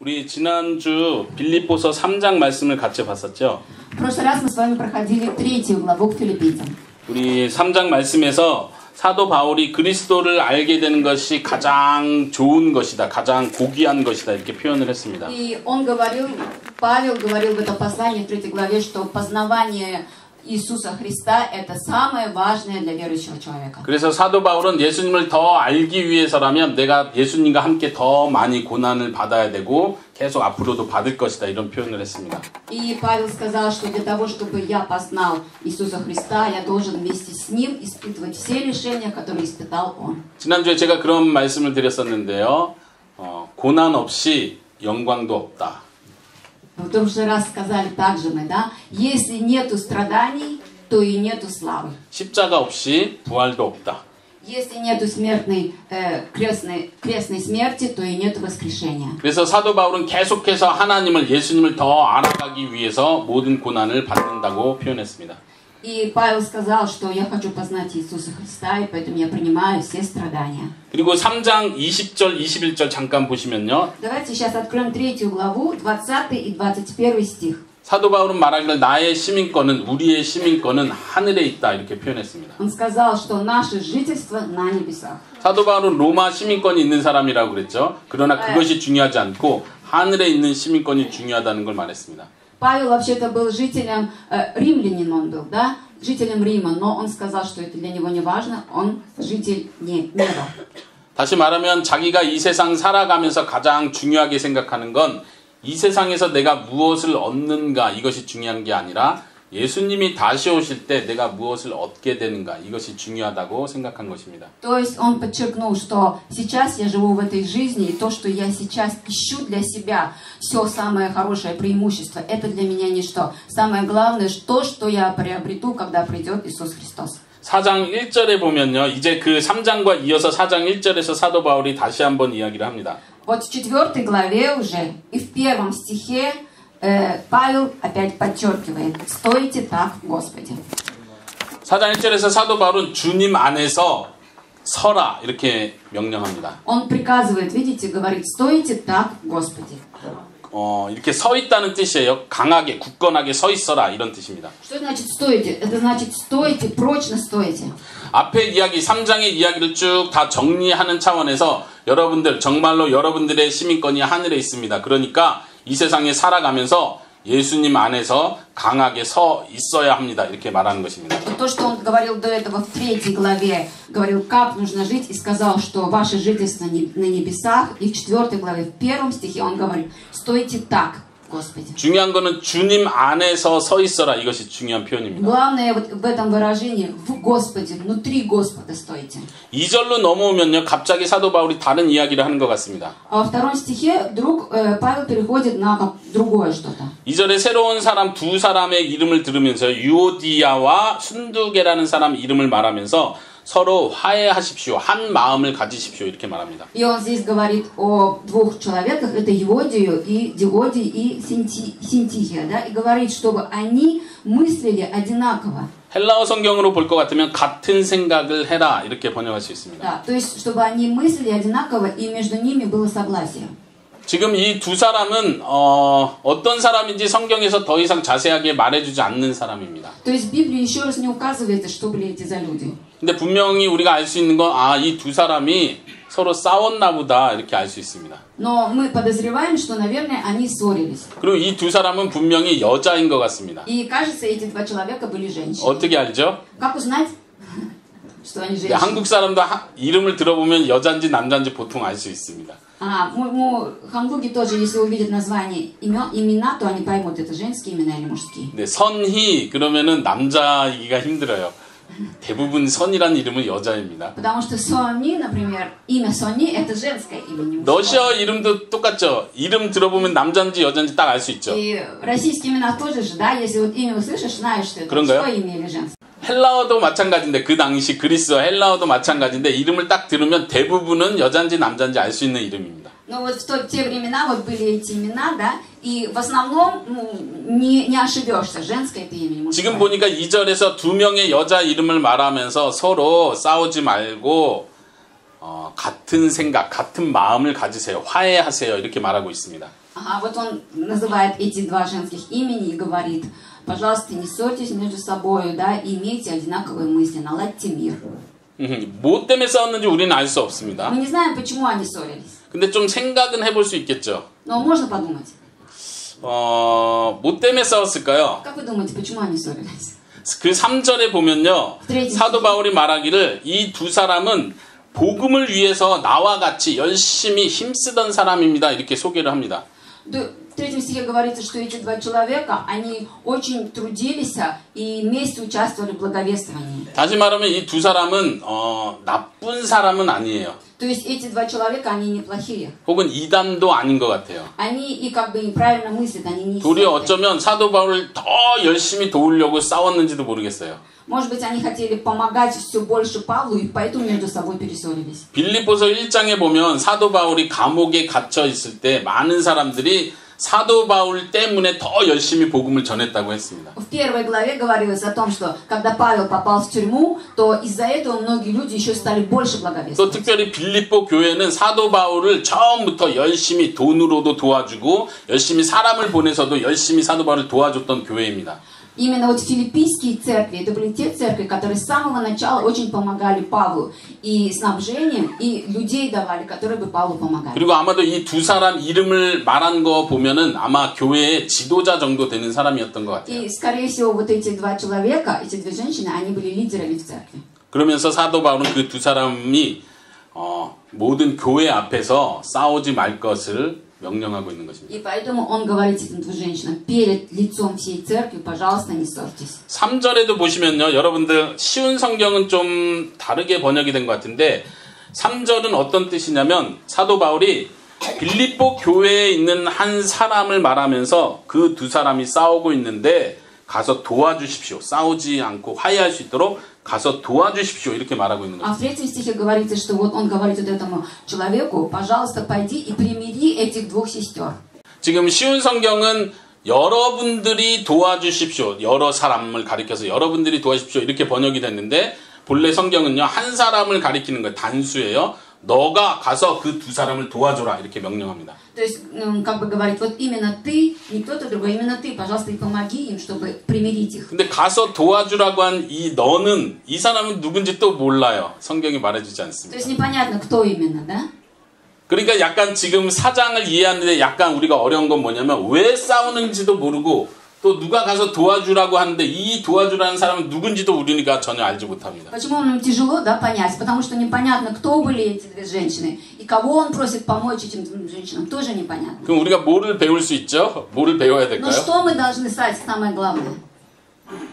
우리 지난주 빌립보서 3장 말씀을 같이 봤었죠. В прошлый раз мы с вами проходили 3 главу к Филиппийцам. 우리 3장 말씀에서 사도 바울이 그리스도를 알게 되는 것이 가장 좋은 것이다, 가장 고귀한 것이다 이렇게 표현을 했습니다. И Павел говорил в этом послании в 3 главе, что познавание Иисуса Христа – это самое важное для верующего человека. 그래서 사도 바울은 예수님을 더 알기 위해서라면 내가 예수님과 함께 더 많이 고난을 받아야 되고 계속 앞으로도 받을 것이다 이런 표현을 했습니다. И Павел сказал, что для того, чтобы я познал Иисуса Христа, я должен вместе с Ним испытывать все лишения, которые испытал Он. 지난주에 제가 그런 말씀을 드렸었는데요. 고난 없이 영광도 없다. В том же раз сказали также мы, да? Если нету страданий, то и нету славы. 십자가 없이 부활도 없다. Если нету крестной смерти, то и нету воскрешения. 그래서 사도 바울은 계속해서 하나님을 예수님을 더 알아가기 위해서 모든 고난을 받는다고 표현했습니다. И Павел сказал, что я хочу познать Иисуса Христа, и поэтому я принимаю все страдания. 그리고 3장 20절, 21절 잠깐 보시면요. Давайте сейчас откроем 3 главу, 20 и 21 стих. 사도 바울은 말하기를 나의 시민권은, 우리의 시민권은 하늘에 있다 이렇게 표현했습니다. Он сказал, что наше жительство на небесах. 사도 바울은 로마 시민권이 있는 사람이라고 그랬죠. 그러나 그것이 중요하지 않고 하늘에 있는 시민권이 중요하다는 걸 말했습니다. Павел вообще-то был жителем, римлянин он был, да? Жителем Рима, но он сказал, что это для него не важно, он житель неба. 다시 말하면 자기가 이 세상 살아가면서 가장 중요하게 생각하는 건 이 세상에서 내가 무엇을 얻는가 이것이 중요한 게 아니라 예수님이 다시 오실 때 내가 무엇을 얻게 되는가 이것이 중요하다고 생각한 것입니다. То есть он подчеркнул, что сейчас я живу в этой жизни, и то, что я сейчас ищу для себя все самое хорошее преимущество, это для меня ничто. Самое главное, то, что я приобрету, когда придет Иисус Христос. 4장 1절에 보면요. 이제 그 3장과 이어서 4장 1절에서 사도 바울이 다시 한번 이야기를 합니다. Вот в 4 главе уже и в 1 стихе Павел опять подчеркивает: «Стойте так в Господе». 4장 1절에서 사도 바울은 주님 안에서 서라 이렇게 명령합니다. Он приказывает, видите, говорит: «Стойте так в Господе». 이렇게 서 있다는 뜻이에요. 강하게, 굳건하게 서 있어라 이런 뜻입니다. Что значит стойте? Это значит стойте, прочно стойте. 앞에 이야기, 3장의 이야기를 쭉 다 정리하는 차원에서 여러분들, 정말로 여러분들의 시민권이 하늘에 있습니다. 그러니까 이 세상에 살아가면서 예수님 안에서 강하게 서 있어야 합니다. 이렇게 말하는 것입니다. То, что он говорил до этого в 3 главе, говорил, как нужно жить, и сказал, что ваше жительство на небесах, и в 4 главе, в 1 стихе он говорит: «Стойте так, Господи». 중요한 거는 주님 안에서 서 있어라. 이것이 중요한 표현입니다. Главное вот в этом выражении: в Господе, внутри Господа стойте. 2절로 넘어오면요. 갑자기 사도 바울이 다른 이야기를 하는 것 같습니다. А во 2 стихе вдруг Павел переходит на другое что-то. 2절에 새로운 사람 두 사람의 이름을 들으면서 유오디아와 순두계라는 사람 이름을 말하면서 서로 화해하십시오. 한 마음을 가지십시오. 이렇게 말합니다. И он здесь говорит о 2 человеках, это Еводию и Диодий и Синтихия, да, и говорит, чтобы они мыслили одинаково. 헬라어 성경으로 볼 것 같으면 같은 생각을 해라 이렇게 번역할 수 있습니다. Да, то есть, чтобы они мыслили одинаково и между ними было согласие. 지금 이 두 사람은 어떤 사람인지 성경에서 더 이상 자세하게 말해주지 않는 사람입니다. То есть в Библии еще раз не указывается, что были эти за люди. 근데 분명히 우리가 알 수 있는 건 이 두 사람이 서로 싸웠나 보다 이렇게 알 수 있습니다. Но мы подозреваем, что, наверное, они ссорились. 그리고 이 두 사람은 분명히 여자인 것 같습니다. И кажется, эти 2 человека были женщины. 어떻게 알죠? Как узнать, что они женщины? 한국 사람도 이름을 들어보면 여잔지 남잔지 보통 알 수 있습니다. Ханбуги тоже, если увидят название имена, то они поймут, это женские имена или мужские. 네, 선희 그러면은 남자이기가 힘들어요. 대부분 선이라는 이름은 여자입니다. Потому что Сони, например, имя Сони это женское имя, не мужское. 러시아 이름도 똑같죠. 이름 들어보면 남자인지 여자인지 딱 알 수 있죠. И российские имена тоже же, да, если вот имя услышишь, знаешь, что это мужское имя или женское. 헬라어도 마찬가지인데 그 당시 그리스어 헬라어도 마찬가지인데 이름을 딱 들으면 대부분은 여잔지 남잔지 알 수 있는 이름입니다. Но вот в те времена вот были эти имена, да, и в основном не ошибешься, женское это имя или мужское. 지금 보니까 2절에서 두 명의 여자 이름을 말하면서 서로 싸우지 말고 같은 생각, 같은 마음을 가지세요. 화해하세요. 이렇게 말하고 있습니다. Ага, вот он называет эти два женских имени и говорит, пожалуйста, не ссорьтесь между собой, да, и имейте одинаковые мысли, наладьте мир. 뭐 때문에 싸웠는지 우리는 알 수 없습니다. Мы не знаем, почему они ссорились, 근데 좀 생각은 해볼 수 있겠죠. но можно подумать. 뭐 때문에 싸웠을까요? Как вы думаете, почему они ссорились? 그 3절에 보면요. 사도 바울이 말하기를 이 두 사람은 복음을 위해서 나와 같이 열심히 힘쓰던 사람입니다. 이렇게 소개를 합니다. В третьем стихе говорится, что эти два человека, они очень трудились и вместе участвовали в благовествовании. 다시 말하면 이 두 사람은 나쁜 사람은 아니에요. То есть эти два человека, они неплохие. 혹은 이단도 아닌 것 같아요. Они и как бы неправильно мыслят, они не 둘이 секты. 어쩌면 사도 바울을 더 열심히 도우려고 싸웠는지도 모르겠어요. Может быть, они хотели помогать все больше Павлу, и поэтому между собой перессорились. 빌립보서 1장에 보면 사도 바울이 감옥에 갇혀 있을 때 많은 사람들이 사도 바울 때문에 더 열심히 복음을 전했다고 했습니다. В первой главе говорилось о том, что когда Павел попал в тюрьму, то из-за этого многие люди еще стали больше 또 благовествовать. 특별히 빌립보 교회는 사도 바울을 처음부터 열심히 돈으로도 도와주고 열심히 사람을 보내서도 열심히 사도 바울을 도와줬던 교회입니다. Именно вот филиппийские церкви, это были те церкви, которые с самого начала очень помогали Павлу и снабжением, и людей давали, которые бы Павлу помогали. 그리고 아마도 이 두 사람 이름을 말한 거 보면은 아마 교회의 지도자 정도 되는 사람이었던 것 같아요. И, скорее всего, вот эти два человека, эти две женщины, они были лидерами в церкви. 그러면서 사도 바울은 그 두 사람이 모든 교회 앞에서 싸우지 말 것을 명령하고 있는 것입니다. И поэтому он говорит этим двум женщинам, перед лицом всей церкви, пожалуйста, не ссорьтесь. 3절에도 보시면요. 여러분들 쉬운 성경은 좀 다르게 번역이 된 것 같은데 3절은 어떤 뜻이냐면 사도 바울이 빌립보 교회에 있는 한 사람을 말하면서 그 두 사람이 싸우고 있는데 가서 도와주십시오. 싸우지 않고 화해할 수 있도록 가서 도와주십시오. 이렇게 말하고 있는 А 거죠. в третьем стихе говорится, что вот он говорит вот этому человеку, пожалуйста, пойди и примири этих двух сестер. 지금 쉬운 성경은 여러분들이 도와주십시오. 여러 사람을 가리켜서 여러분들이 도와주십시오. 이렇게 번역이 됐는데 본래 성경은요. 한 사람을 가리키는 거예요. 단수예요. 너가 가서 그 두 사람을 도와줘라. 이렇게 명령합니다. То есть, как бы говорит, вот именно ты, не кто-то другой, именно ты, пожалуйста, и помоги им, чтобы примирить их. 근데 가서 도와주라고 한 이 너는 이 사람은 누군지 또 몰라요. 성경이 말해주지 То 않습니다. есть непонятно, кто именно, да? 그러니까 약간 지금 사장을 이해하는데 약간 우리가 어려운 건 뭐냐면 왜 싸우는지도 모르고 또 누가 가서 도와주라고 하는데 이 도와주라는 사람은 누군지도 우리가 전혀 알지 못합니다. Почему нам тяжело, да, понять? Потому что непонятно, кто были эти две женщины, и кого он просит помочь этим двум женщинам, тоже непонятно. 그럼 우리가 뭐를 배울 수 있죠? 뭐를 배워야 Но 될까요? что мы должны знать, самое главное?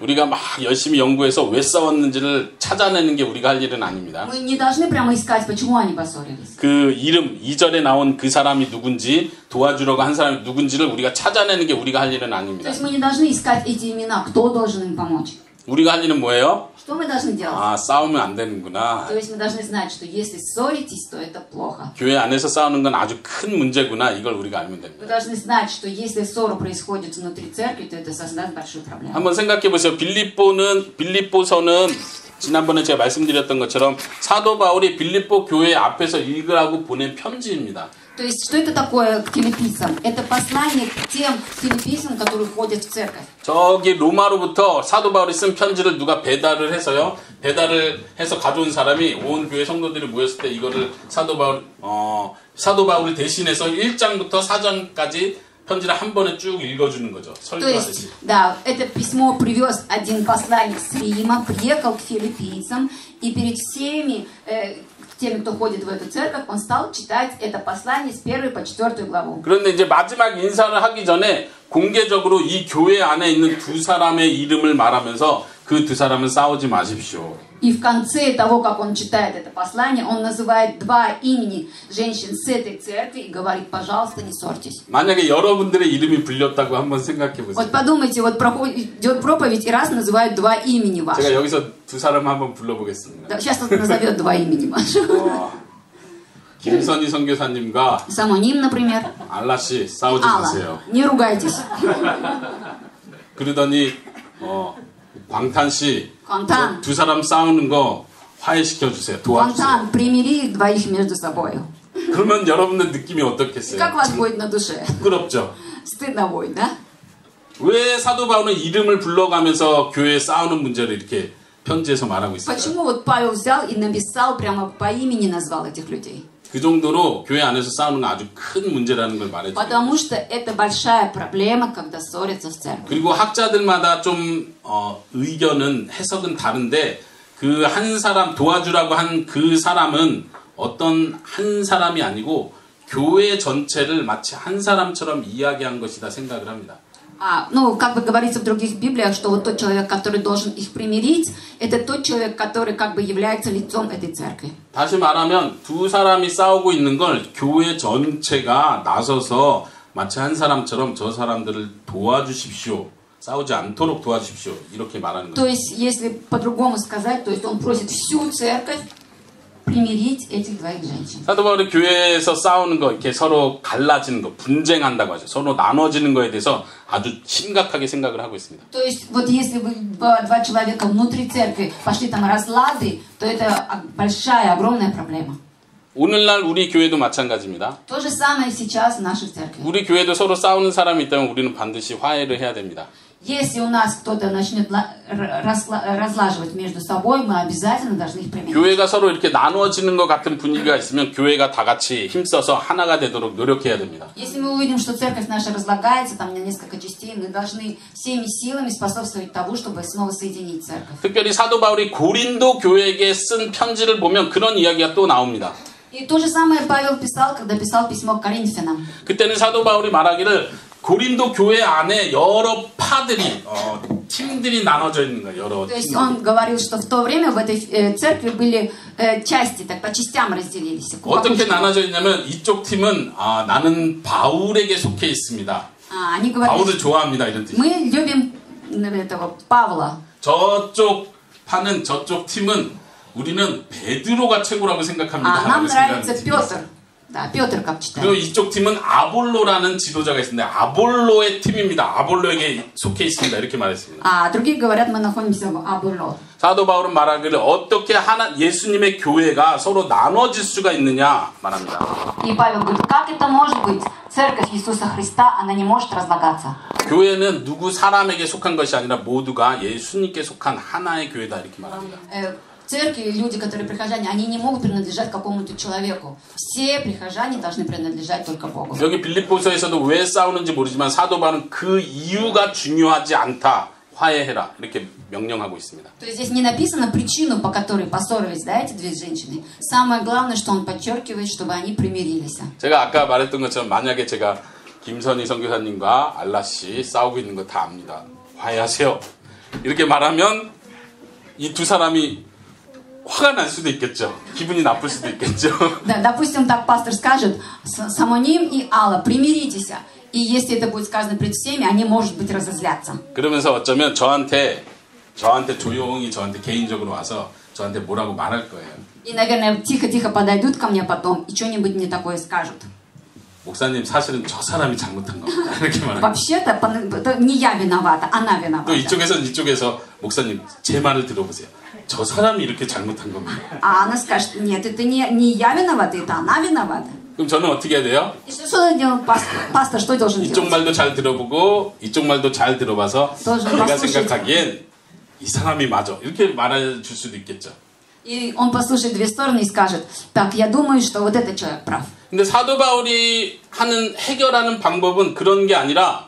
우리가 막 열심히 연구해서 왜 싸웠는지를 찾아내는 게 우리가 할 일은 아닙니다. Мы не должны прямо искать, почему они поссорились. 그 이름, 2절에 나온 그 사람이 누군지 도와주려고 한 사람이 누군지를 우리가 찾아내는 게 우리가 할 일은 То 아닙니다. есть мы не должны искать эти имена, кто должен им помочь. 우리가 할 일은 뭐예요? Что мы должны делать? 아, 싸우면 안 되는구나. То есть мы должны знать, что если ссоритесь, то это плохо. 교회 안에서 싸우는 건 아주 큰 문제구나. 이걸 우리가 알면 됩니다. Вы должны знать, что если ссора происходит внутри церкви, то это создаст большую проблему. 한번 생각해 보세요. 빌립보서는 지난번에 제가 말씀드렸던 것처럼 사도 바울이 빌립보 교회 앞에서 읽으라고 보낸 편지입니다. То есть, что это такое к филиппийцам? Это послание к тем филиппийцам, которые ходят в церковь. 저기 로마로부터 사도 바울이 쓴 편지를 누가 배달을 해서요. 배달을 해서 가져온 사람이 온 교회 성도들이 모였을 때 이거를 사도 바울을 대신해서 1장부터 4장까지 편지를 한 번에 쭉 읽어주는 거죠. То 설교하듯이. есть, да, это письмо привез один посланник с Рима, приехал к филиппийцам, и перед всеми теми, кто ходит в эту церковь, он стал читать это послание с 1 по 4 главу. 그런데 이제 마지막 인사를 하기 전에 공개적으로 이 교회 안에 있는 두 사람의 이름을 말하면서 그 두 사람은 싸우지 마십시오. И в конце того, как он читает это послание, он называет два имени женщин с этой церкви и говорит, пожалуйста, не ссорьтесь. 만약에 여러분들의 이름이 불렸다고 한번 생각해 보세요. Вот подумайте, вот идет проповедь, и раз называют два имени 제가 ваших. 여기서 두 사람 한번 불러보겠습니다. Да, сейчас он назовет два имени ваших. 김선희 선교사님과 Самоним, например. 알라 씨 싸우지 마세요. Алла, не ругайтесь. 그러더니 광탄 씨 광탄. 두 사람 싸우는 거 화해시켜 주세요. 도와주세요. Фонтан, примири двоих между собой. 그러면 여러분들 느낌이 어떻겠어요? Как у вас будет на душе? 부끄럽죠? Стыдно будет, да? 왜 사도 바울은 이름을 불러가면서 교회에 싸우는 문제를 이렇게 편지에서 말하고 있을까요? Почему вот Павел взял и написал, прямо по имени назвал этих людей? 그 정도로 교회 안에서 싸우는 건 아주 큰 문제라는 걸 말해줘요. Потому что это большая проблема, когда ссорятся в церкви. 그리고 학자들마다 좀 의견은 해석은 다른데 그 한 사람 도와주라고 한 그 사람은 어떤 한 사람이 아니고 교회 전체를 마치 한 사람처럼 이야기한 것이다 생각을 합니다. Ну, как бы говорится в других Библиях, что вот тот человек, который должен их примирить, это тот человек, который как бы является лицом этой церкви. 다시 말하면 두 사람이 싸우고 있는 걸 교회 전체가 나서서 마치 한 사람처럼 저 사람들을 도와주십시오. 싸우지 않도록 도와주십시오. 이렇게 말하는 То 거죠. есть, если по-другому сказать, то есть он просит всю церковь примирить этих двоих женщин. 사도 바울이 교회에서 싸우는 거, 이렇게 서로 갈라지는 거, 분쟁한다고 하죠. 서로 나눠지는 거에 대해서 아주 심각하게 생각을 하고 있습니다. То есть, вот если бы два человека внутри церкви пошли там разлады, то это большая, огромная проблема. 오늘날 우리 교회도 마찬가지입니다. То же самое сейчас в нашей церкви. 우리 교회도 서로 싸우는 사람이 있다면 우리는 반드시 화해를 해야 됩니다. Если у нас кто-то начнет разлаживать между собой, мы обязательно должны их примирить. 교회가 서로 이렇게 나눠지는 것 같은 분위기가 있으면 교회가 다 같이 힘써서 하나가 되도록 노력해야 됩니다. Если мы увидим, что церковь наша разлагается там на несколько частей, мы должны всеми силами способствовать тому, чтобы снова соединить церковь. 특별히 사도 바울이 고린도 교회에게 쓴 편지를 보면 그런 이야기가 또 나옵니다. И то же самое Павел писал, когда писал письмо к Коринфянам. 그때는 사도 바울이 말하기를 고린도 교회 안에 여러 파들이 팀들이 나눠져 있는 거예요. 여러 То есть 팀. он говорил, что в то время в этой церкви были части, так по частям разделились. 어떻게 나눠져 있냐면 이쪽 팀은 나는 바울에게 속해 있습니다. Они говорили, 바울을 좋아합니다 이런 뜻. мы любим этого Павла. 저쪽 파는 저쪽 팀은 우리는 베드로가 최고라고 생각합니다. Нам 라고 нравится 생각하는 Петр. Да, Петр как 그리고 читает. 이쪽 팀은 아볼로라는 지도자가 있습니다. 아볼로의 팀입니다. 아볼로에게 속해 있습니다. 이렇게 말했습니다. А другие говорят, мы находимся в Абуло. 사도 바울은 말하기를 어떻게 예수님의 교회가 서로 나눠질 수가 있느냐 말합니다. И Павел говорит, как это может быть? Церковь Иисуса Христа, она не может разлагаться. 교회는 누구 사람에게 속한 것이 아니라 모두가 예수님께 속한 하나의 교회다 이렇게 말합니다. В церкви люди, которые прихожане, они не могут принадлежать какому-то человеку. Все прихожане должны принадлежать только Богу. 여기 빌립보서에서도 왜 싸우는지 모르지만 사도 바울은 그 이유가 중요하지 않다. 화해해라. 이렇게 명령하고 있습니다. То есть здесь не написано причину, по которой поссорились, да, эти две женщины. Самое главное, что он подчеркивает, чтобы они примирились. 제가 아까 말했던 것처럼 만약에 제가 김선희 선교사님과 알라 씨 싸우고 있는 거 다 압니다. 화해하세요. 이렇게 말하면 이 두 사람이 화가 날 수도 있겠죠. 기분이 나쁠 수도 있겠죠. Да, допустим, так пастор скажет, Самоним и Алла, примиритесь. И если это будет сказано пред всеми, они, может быть, разозлятся. 그러면서 어쩌면 저한테 조용히 저한테 개인적으로 와서 저한테 뭐라고 말할 거예요. И, наверное, тихо-тихо подойдут ко мне потом и что-нибудь мне такое скажут. 목사님 사실은 저 사람이 잘못한 겁니다. 이렇게 말합니다. Вообще-то не я виновата, она 또 виновата. 이쪽에서 목사님 제 말을 들어보세요. 저 사람이 이렇게 잘못한 겁니다. А она скажет, нет, это не я виновата, это она виновата. 그럼 저는 어떻게 해야 돼요? И что делает пастор? Что должен 이쪽 делать? 말도 잘 들어보고 이쪽 말도 잘 들어봐서 내가 생각하기엔 이 사람이 맞아. 이렇게 말해 줄 수도 있겠죠. И он послушает две стороны и скажет, так, я думаю, что вот этот человек прав. 근데 사도 바울이 해결하는 방법은 그런 게 아니라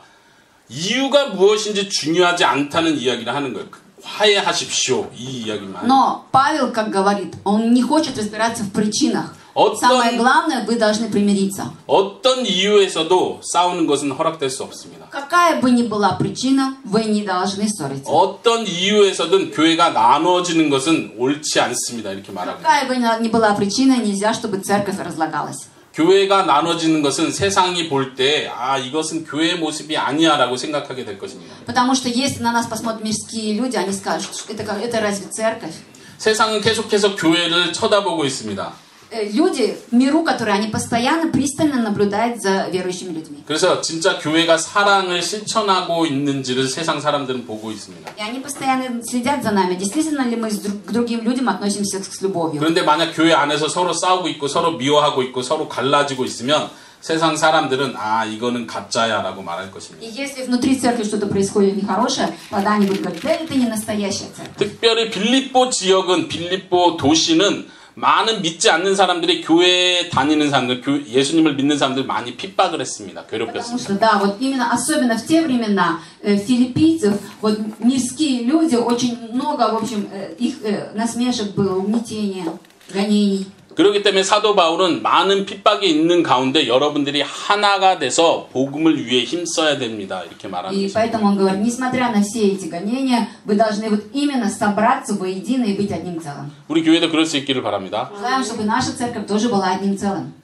이유가 무엇인지 중요하지 않다는 이야기를 하는 거예요. 화해하십시오. 이 이야기만. Но Павел, как говорит, он не хочет разбираться в причинах. Самое главное, вы должны примириться. 어떤 이유에서도 싸우는 것은 허락될 수 없습니다. Какая бы ни была причина, вы не должны ссориться. 어떤 이유에서든 교회가 나눠지는 것은 옳지 않습니다. 이렇게 말합니다. Какая бы ни была причина, нельзя, чтобы церковь разлагалась. 교회가 나눠지는 것은 세상이 볼 때 이것은 교회의 모습이 아니야라고 생각하게 될 것입니다. Потому что если на нас посмотрят мирские люди, они скажут, что это разве церковь? 세상은 계속해서 교회를 쳐다보고 있습니다. люди в миру, которые они постоянно, пристально наблюдают за верующими людьми. 그래서 진짜 교회가 사랑을 실천하고 있는지를 세상 사람들은 보고 있습니다. И они постоянно следят за нами. Действительно ли мы к другим людям относимся с любовью? 그런데 만약 교회 안에서 서로 싸우고 있고 서로 미워하고 있고 서로 갈라지고 있으면 세상 사람들은 아 이거는 가짜야라고 말할 것입니다. И если внутри церкви что-то происходит нехорошее, тогда они будут говорить, да это не настоящая церковь. 특별히 빌립보 지역은 빌립보 도시는 많은 믿지 않는 사람들이 교회에 다니는 사람들, 예수님을 믿는 사람들 많이 핍박을 했습니다. Потому 괴롭혔습니다. что, да, вот именно, особенно в те времена филиппийцев, вот мирские люди, очень много, в общем, их насмешек было, угнетения, гонений. 그렇기 때문에 사도 바울은 많은 핍박이 있는 가운데 여러분들이 하나가 돼서 복음을 위해 힘써야 됩니다. 이렇게 말하는 И 것입니다. поэтому он говорит, несмотря на все эти гонения, вы должны вот именно собраться воедино и быть одним целым. 우리 교회도 그럴 수 있기를 바랍니다. Желаем, чтобы наша церковь тоже была одним целым.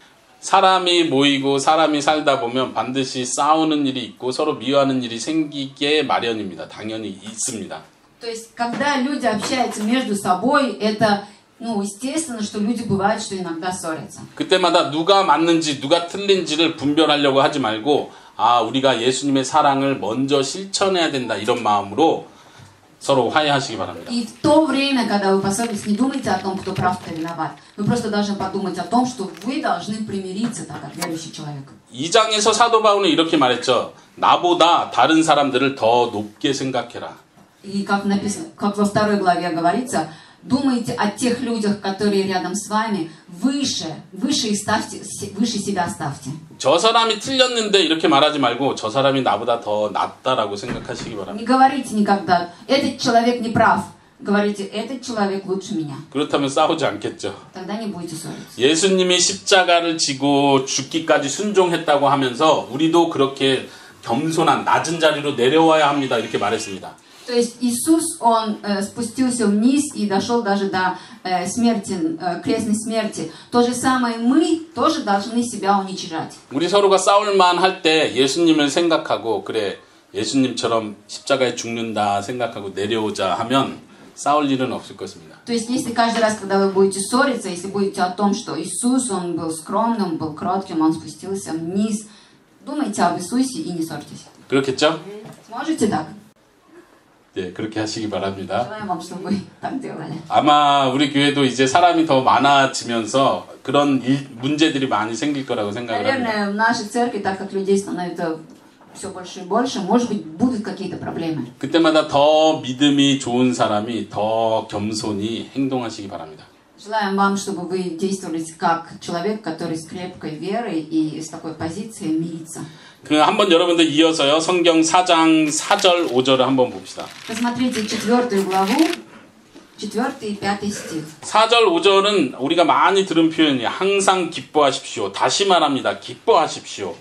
사람이 모이고 사람이 살다 보면 반드시 싸우는 일이 있고 서로 미워하는 일이 생기게 마련입니다. 당연히 있습니다. То есть, когда люди общаются между собой, это, ну, естественно, что люди бывают, что иногда ссорятся. 그때마다 누가 맞는지 누가 틀린지를 분별하려고 하지 말고 아 우리가 예수님의 사랑을 먼저 실천해야 된다 이런 마음으로 서로 화해하시기 바랍니다. И в то время, когда вы поссорились, не думайте о том, кто прав, кто виноват. Вы просто должны подумать о том, что вы должны примириться, так как верующий человек. 2장에서 사도 바울은 이렇게 말했죠. 나보다 다른 사람들을 더 높게 생각해라. И как написано, как во 2 главе говорится, думайте о тех людях, которые рядом с вами, выше себя ставьте. 저 사람이 틀렸는데 이렇게 말하지 말고 저 사람이 나보다 더 낫다라고 생각하시기 바랍니다. Не говорите никогда, этот человек не прав. Говорите, этот человек лучше меня. 그렇다면 싸우지 않겠죠. Тогда не будете ссориться. 예수님이 십자가를 지고 죽기까지 순종했다고 하면서 우리도 그렇게 겸손한 낮은 자리로 내려와야 합니다. 이렇게 말했습니다. То есть Иисус, Он спустился вниз и дошел даже до смерти, крестной смерти. То же самое мы тоже должны себя уничижать. 우리 서로가 싸울만 할 때 예수님을 생각하고 그래 예수님처럼 십자가에 죽는다 생각하고 내려오자 하면 싸울 일은 없을 것입니다. То есть если каждый раз, когда вы будете ссориться, если будете о том, что Иисус, Он был скромным, был кротким, Он спустился вниз, думайте об Иисусе и не ссорьтесь. 그렇겠죠? Сможете так? 네, 그렇게 하시기 바랍니다. Желаем вам, чтобы вы так делали. 아마 우리 교회도 이제 사람이 더 많아지면서 그런 문제들이 많이 생길 거라고 생각을 합니다. Наверное, в нашей церкви, так как людей становится все больше и больше, может быть, будут какие-то проблемы. 그때마다 더 믿음이 좋은 사람이 더 겸손히 행동하시기 바랍니다. Желаем вам, чтобы вы действовали как человек, который с крепкой верой и с такой позицией мирится. 그 한번 여러분들 이어서요. 성경 4장 4절 5절을 한번 봅시다. Посмотрите 4 главу, 4 и 5 стих. 4절 5절은 우리가 많이 들은 표현이에요. 항상 기뻐하십시오. 다시 말합니다. 기뻐하십시오.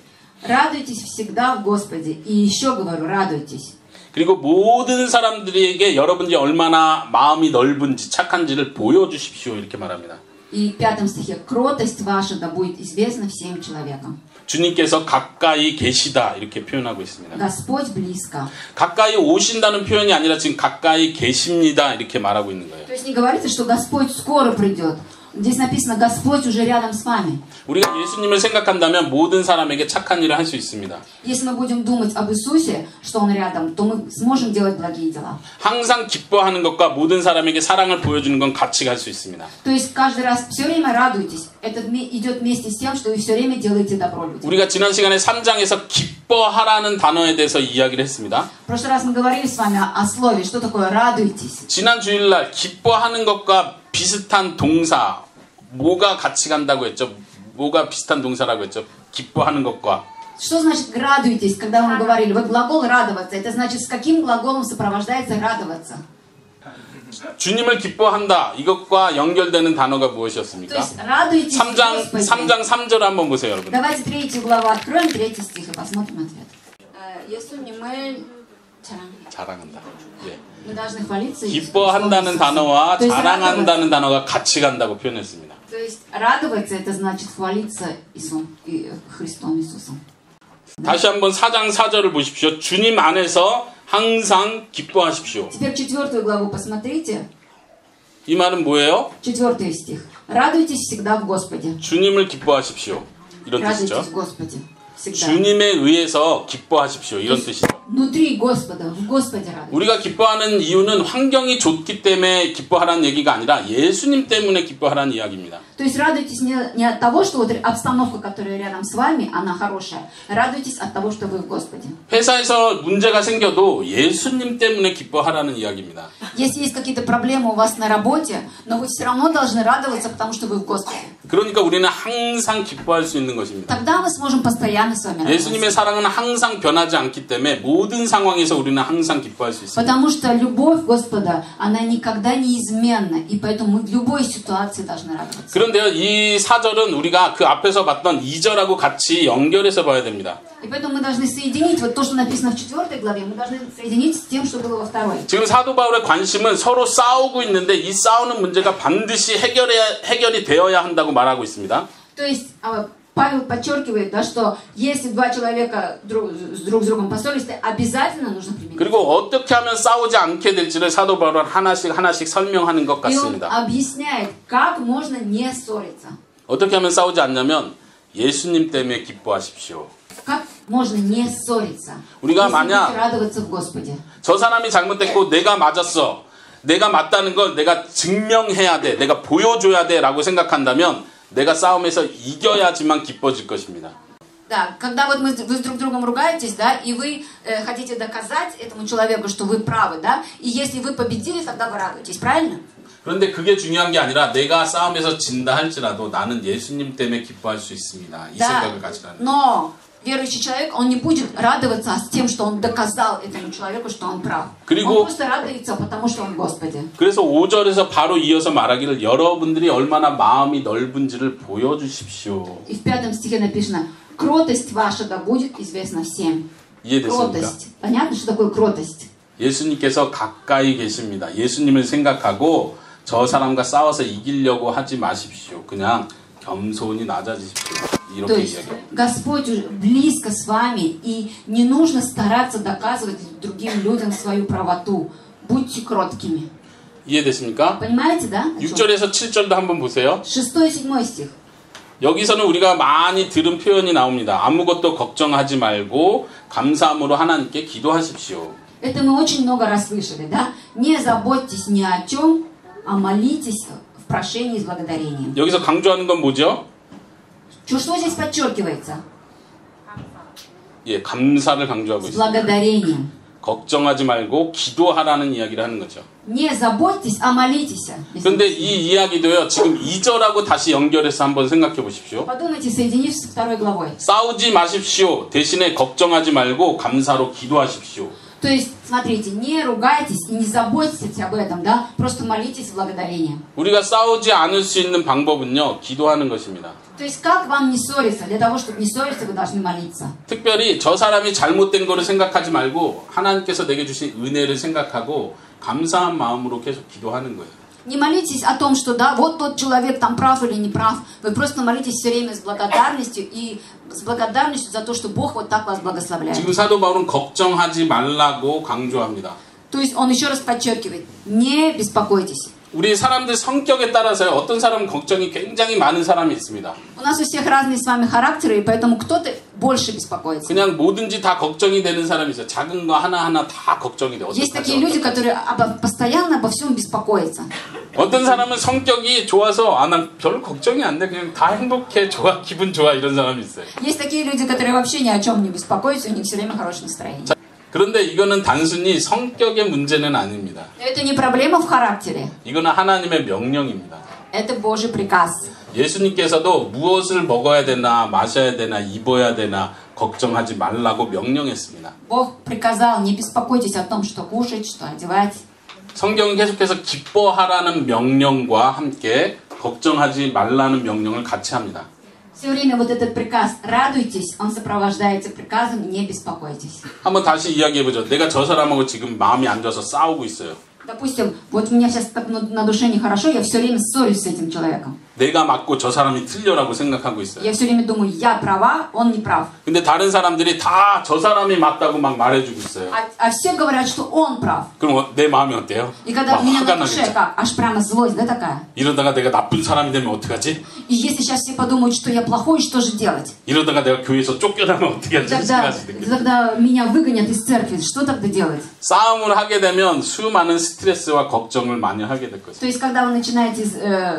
Радуйтесь всегда в Господе. И еще говорю, радуйтесь. 그리고 모든 사람들에게 여러분이 얼마나 마음이 넓은지 착한지를 보여주십시오. 이렇게 말합니다. И в 5 стихе. Кротость ваша да будет известна всем человекам. 주님께서 가까이 계시다 이렇게 표현하고 있습니다. Господь близко. 가까이 오신다는 표현이 아니라 지금 가까이 계십니다 이렇게 말하고 있는 거예요. То есть не говорится, что Господь скоро придет. Здесь написано, Господь уже рядом с вами. 우리가 예수님을 생각한다면 모든 사람에게 착한 일을 할 수 있습니다. Если мы будем думать об Иисусе, что Он рядом, то мы сможем делать благие дела. 항상 기뻐하는 것과 모든 사람에게 사랑을 보여주는 건 같이 갈 수 있습니다. То есть каждый раз все время радуйтесь. Это идет вместе с тем, что вы все время делаете добро людям. 우리가 지난 시간에 3장에서 기뻐하라는 단어에 대해서 이야기를 했습니다. В прошлый раз мы говорили с вами о слове, что такое радуйтесь. 지난 주일날 기뻐하는 것과 비슷한 동사 뭐가 같이 간다고 했죠? 뭐가 비슷한 동사라고 했죠? 기뻐하는 것과 Что значит радуйтесь, когда мы говорили? Вот глагол радоваться, это значит, с каким глаголом сопровождается радоваться? 주님을 기뻐한다. 이것과 연결되는 단어가 То 무엇이었습니까? есть радуйтесь 3장 Господи. 3절 한번 보세요, 여러분. Давайте 3 главу откроем, 3 стих и посмотрим ответ. 예수님을 자랑한다. 예. мы должны хвалиться. 기뻐한다는 단어와 То есть 자랑한다는 단어가 같이 간다고 표현했습니다. То есть радоваться, это значит хвалиться Христом Иисусом. 다시 한번 4장 4절을 보십시오. 주님 안에서 항상 기뻐하십시오. Теперь 4 главу посмотрите. 이 말은 뭐예요? 4 стих. Радуйтесь всегда в Господе. 주님을 기뻐하십시오. 이런 뜻이죠. Радуйтесь в Господе. Всегда. 주님에 의해서 기뻐하십시오. 이런 뜻이죠. Внутри Господа, в Господе радуйтесь. 우리가 기뻐하는 이유는 환경이 좋기 때문에 기뻐하라는 얘기가 아니라 예수님 때문에 기뻐하라는 이야기입니다. То есть радуйтесь не от того, что вот обстановка, которая рядом с вами, она хорошая. Радуйтесь от того, что вы в Господе. 회사에서 문제가 생겨도 예수님 때문에 기뻐하라는 이야기입니다. Если есть какие-то проблемы у вас на работе, но вы все равно должны радоваться, потому что вы в Господе. 그러니까 우리는 항상 기뻐할 수 있는 것입니다. Тогда мы сможем постоянно с вами радоваться. 예수님의 사랑은 항상 변하지 않기 때문에 모든 상황에서 우리는 항상 기뻐할 수 있습니다. Потому что любовь Господа, она никогда неизменна, и поэтому мы в любой ситуации должны радоваться. 그런데요, 이 4절은 우리가 그 앞에서 봤던 2절하고 같이 연결해서 봐야 됩니다. И поэтому мы должны соединить вот то, что написано в 4 главе, мы должны соединить с тем, что было во 2. 지금 사도 바울의 관심은 서로 싸우고 있는데 이 싸우는 문제가 반드시 해결이 되어야 한다고 말하고 있습니다. То есть Павел подчеркивает, да, что если два человека друг с другом поссорились, то обязательно нужно примириться. 그리고 어떻게 하면 싸우지 않게 될지를 사도 바울은 하나씩 설명하는 것 И он 같습니다. объясняет, как можно не ссориться. 어떻게 하면 싸우지 않냐면 예수님 때문에 기뻐하십시오. Как можно не ссориться? 우리가 Если 만약 будете радоваться в Господе. 저 사람이 잘못됐고 내가 맞았어. 내가 맞다는 걸 내가 증명해야 돼. 내가 보여줘야 돼. 라고 생각한다면 내가 싸움에서 이겨야지만 기뻐질 것입니다. Да, когда вот вы с друг другом ругаетесь, да, и вы хотите доказать этому человеку, что вы правы, да, и если вы победили, тогда вы радуетесь, правильно? 그런데 그게 중요한 게 아니라 내가 싸움에서 진다 할지라도 나는 예수님 때문에 기뻐할 수 있습니다. 이 Да, 생각을 가지라는. но верующий человек, он не будет радоваться с тем, что он доказал этому человеку, что он прав. 그리고- Он просто радуется, потому что он в Господе. 그래서 5절에서 바로 이어서 말하기를 여러분들이 얼마나 마음이 넓은지를 보여주십시오. И в 5 стихе написано, кротость ваша да будет известна всем. 이해됐습니까? Кротость. Понятно, что такое кротость? 예수님께서 가까이 계십니다. 예수님을 생각하고 저 사람과 싸워서 이기려고 하지 마십시오. 그냥 겸손히 낮아지십시오. То 이렇게 есть 이야기합니다. Господь уже близко с вами, и не нужно стараться доказывать другим людям свою правоту. Будьте кроткими. 이해됐습니까? Понимаете, да? о чём? 6절에서 7절도 한번 보세요. 6 и 7 стих. 여기서는 우리가 많이 들은 표현이 나옵니다. 아무것도 걱정하지 말고 감사함으로 하나님께 기도하십시오. Это мы очень много раз слышали, да? Не заботьтесь ни о чем, а молитесь в прошении с благодарением. 여기서 강조하는 건 뭐죠? Что здесь подчеркивается? 예, 감사를 강조하고 С 있습니다. благодарением. 걱정하지 말고 기도하라는 이야기를 하는 거죠. Не заботьтесь, а молитесь. 그런데 이 이야기도요, 지금 2절하고 다시 연결해서 한번 생각해 보십시오. Подумайте, соединившись с 2 главой. 싸우지 마십시오. 대신에 걱정하지 말고 감사로 기도하십시오. То есть, смотрите, не ругайтесь и не заботьтесь об этом, да? Просто молитесь в благодарении. 우리가 싸우지 않을 수 있는 방법은요, 기도하는 것입니다. То есть, как вам не ссориться? Для того, чтобы не ссориться, вы должны молиться. 특별히 저 사람이 잘못된 거를 생각하지 말고 하나님께서 내게 주신 은혜를 생각하고 감사한 마음으로 계속 기도하는 거예요. Не молитесь о том, что да, вот тот человек там прав или не прав. Вы просто молитесь все время с благодарностью и с благодарностью за то, что Бог вот так вас благословляет. 지금 사도 바울은 걱정하지 말라고 강조합니다. То есть он еще раз подчеркивает, не беспокойтесь. 우리 사람들 성격에 따라서요, 어떤 사람은 걱정이 굉장히 많은 사람이 있습니다. У нас у всех разные с вами характеры, и поэтому кто-то больше беспокоится. 그냥 뭐든지 다 걱정이 되는 사람이 있어요. 작은 거 하나하나 다 걱정이 돼요. Есть такие люди, которые постоянно обо всем беспокоятся. 어떤 사람은 성격이 좋아서 난 별 걱정이 안 돼. 그냥 다 행복해, 좋아, 기분 좋아 이런 사람이 있어요. Есть такие люди, которые вообще ни о чем не беспокоятся, у них все время хорошее настроение. 그런데 이거는 단순히 성격의 문제는 아닙니다. Это не проблема в характере, 이거는 하나님의 명령입니다. это Божий приказ. 예수님께서도 무엇을 먹어야 되나, 마셔야 되나, 입어야 되나 걱정하지 말라고 명령했습니다. Бог приказал, не беспокойтесь о том, что кушать, что одевать. 성경은 계속해서 기뻐하라는 명령과 함께 걱정하지 말라는 명령을 같이 합니다. Все время вот этот приказ «радуйтесь», он сопровождается приказом «не беспокойтесь». 한번 다시 이야기해보죠. 내가 저 사람하고 지금 마음이 안 좋아서 싸우고 있어요. Допустим, вот у меня сейчас так на душе нехорошо, я все время ссорюсь с этим человеком. 내가 맞고 저 사람이 틀려라고 생각하고 있어요. Я все время думаю, я права, он не прав. 근데 다른 사람들이 다 저 사람이 맞다고 막 말해주고 있어요. А все говорят, что он прав. 그럼 내 마음이 어때요? И когда 막 у меня 화가 на душе, 나겠죠. как, аж прямо злость, да, такая? 이러다가 내가 나쁜 사람이 되면 어떡하지? И если сейчас все подумают, что я плохой, что же делать? 이러다가 내가 교회에서 쫓겨나면 어떻게 할지 생각하시는 Тогда меня выгонят из церкви, что тогда делать? 싸움을 하게 되면 수많은 스트레스와 걱정을 많이 하게 될 것이에요. То есть, когда вы начинаете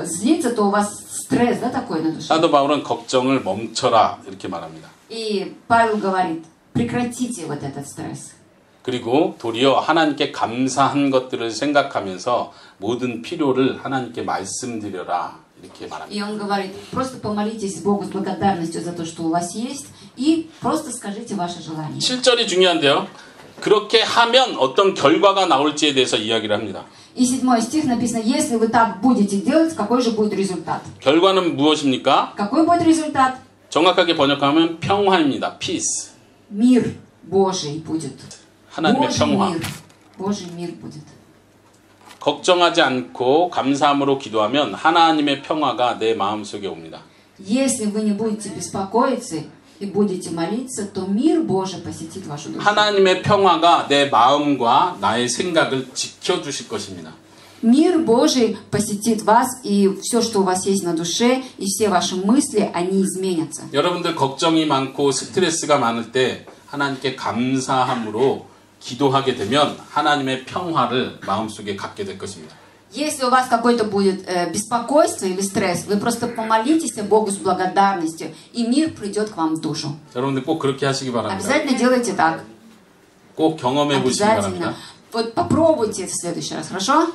злиться, то у вас стресс, да, такой на душе. 사도 바울은 걱정을 멈춰라 이렇게 말합니다. И Павел говорит, прекратите вот этот стресс. 그리고 도리어 하나님께 감사한 것들을 생각하면서 모든 필요를 하나님께 말씀드려라 이렇게 말합니다. И он говорит, просто помолитесь Богу с благодарностью за то, что у вас есть, и просто скажите ваши желания. 7절이 중요한데요. 그렇게 하면 어떤 결과가 나올지에 대해서 이야기를 합니다. И 7 стих написано, если вы так будете делать, какой же будет результат? 결과는 무엇입니까? Какой будет результат? 정확하게 번역하면 평화입니다. peace. Мир Божий будет. 하나님의 평화. Божий мир будет. 걱정하지 않고 감사함으로 기도하면 하나님의 평화가 내 마음속에 옵니다. Если вы не будете беспокоиться и будете молиться, то мир Божий посетит вашу душу. 하나님의 평화가 내 마음과 나의 생각을 지켜주실 것입니다. Мир Божий посетит вас, и все, что у вас есть на душе, и все ваши мысли, они изменятся. 여러분들 걱정이 많고 스트레스가 많을 때 하나님께 감사함으로 기도하게 되면 하나님의 평화를 마음속에 갖게 될 것입니다. Если у вас какое-то будет беспокойство или стресс, вы просто помолитесь Богу с благодарностью, и мир придет к вам в душу. 여러분들 꼭 그렇게 하시기 바랍니다. Обязательно делайте так. 꼭 경험해 보시기 바랍니다. Обязательно. Вот попробуйте это в следующий раз, хорошо?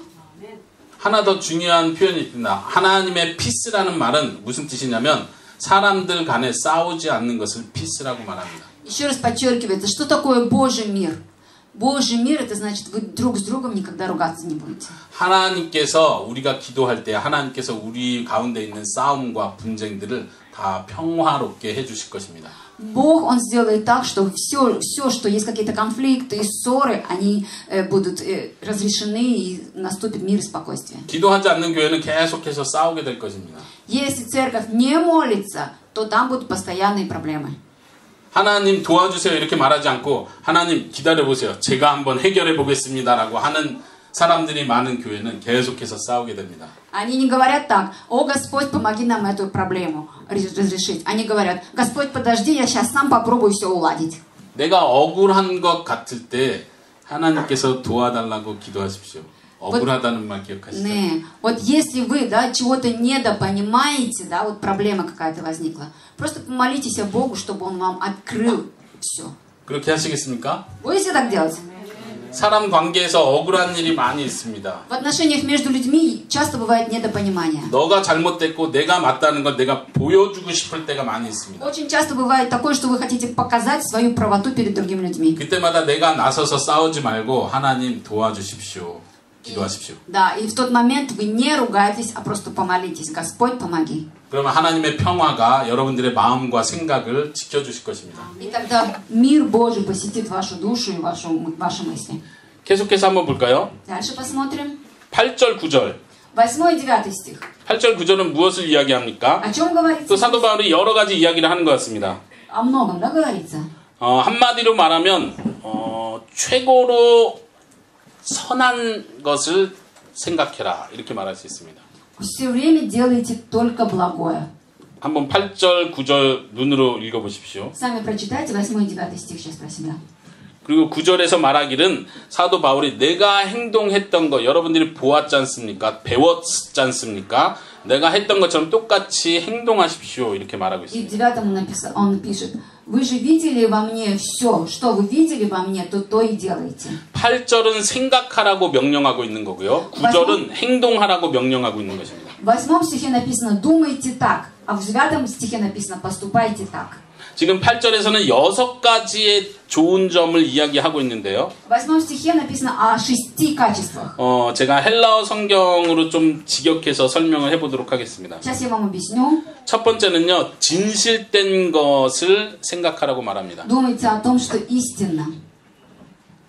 하나 더 중요한 표현이 있습니다. 하나님의 피스라는 말은 무슨 뜻이냐면 사람들 간에 싸우지 않는 것을 피스라고 말합니다. Еще раз подчеркивается, что такое Божий мир? Божий мир, это значит, вы друг с другом никогда ругаться не будете. 하나님께서 우리가 기도할 때 하나님께서 우리 가운데 있는 싸움과 분쟁들을 다 평화롭게 해주실 것입니다. Бог, Он сделает так, что все, что есть какие-то конфликты и ссоры, они будут разрешены и наступит мир и спокойствие. 기도하지 않는 교회는 계속해서 싸우게 될 것입니다. Если церковь не молится, то там будут постоянные проблемы. 하나님 도와주세요 이렇게 말하지 않고 하나님 기다려보세요. 제가 한번 해결해 보겠습니다라고 하는 사람들이 많은 교회는 계속해서 싸우게 됩니다. Они не говорят так, о Господь, помоги нам эту проблему разрешить. Они говорят, Господь, подожди, я сейчас сам попробую все уладить. 내가 억울한 것 같을 때 하나님께서 до와달라고 기도하십시오. 억울하다는 말 기억하시죠? Не. Вот если вы, да, чего-то недопонимаете, да, вот проблема какая-то возникла, просто помолитесь Богу, чтобы Он вам открыл все. 그렇게 하시겠습니까? Будете так делать? 사람 관계에서 억울한 일이 많이 있습니다. В отношениях между людьми часто бывает недопонимание. 너가 잘못됐고 내가 맞다는 걸 내가 보여주고 싶을 때가 많이 있습니다. Очень часто бывает такое, что вы хотите показать свою правоту перед другими людьми. 그때마다 내가 나서서 싸우지 말고 하나님 도와주십시오. 기도하십시오. Да, и в тот момент вы не ругайтесь, а просто помолитесь. Господь, помоги. 그러면 하나님의 평화가 여러분들의 마음과 생각을 지켜주실 것입니다. И тогда мир Божий посетит вашу душу и ваши мысли. 계속해서 한번 볼까요? Дальше посмотрим. 8절, 9절. 8 и 9 стих. 8절, 9절은 무엇을 이야기합니까? О чем говорится? 또 사도 바울이 여러 가지 이야기를 하는 것 같습니다. О многом, да, говорится? 한마디로 말하면 최고로 선한 것을 생각해라 이렇게 말할 수 있습니다. Все время делайте только благое. 한번 8절, 9절 눈으로 읽어보십시오. Сами прочитайте 8 и 9 стих сейчас про себя. 그리고 9절에서 말하기는 사도 바울이 내가 행동했던 거 여러분들이 보았지 않습니까? 배웠지 않습니까? 내가 했던 것처럼 똑같이 행동하십시오 이렇게 말하고 И в 있습니다. 9 он пишет, вы же видели во мне все, что вы видели во мне, то и делайте. 8절은 생각하라고 명령하고 있는 거고요. 9절은 행동하라고 명령하고 있는 것입니다. В 8 стихе написано «думайте так», а в 9 стихе написано «поступайте так». 지금 8절에서는 6가지의 좋은 점을 이야기하고 있는데요. В 8 стихе написано о 6 качествах. 제가 헬라어 성경으로 좀 직역해서 설명을 해보도록 하겠습니다. Сейчас я вам объясню. 첫 번째는요, 진실된 것을 생각하라고 말합니다. Думайте о том, что истинно.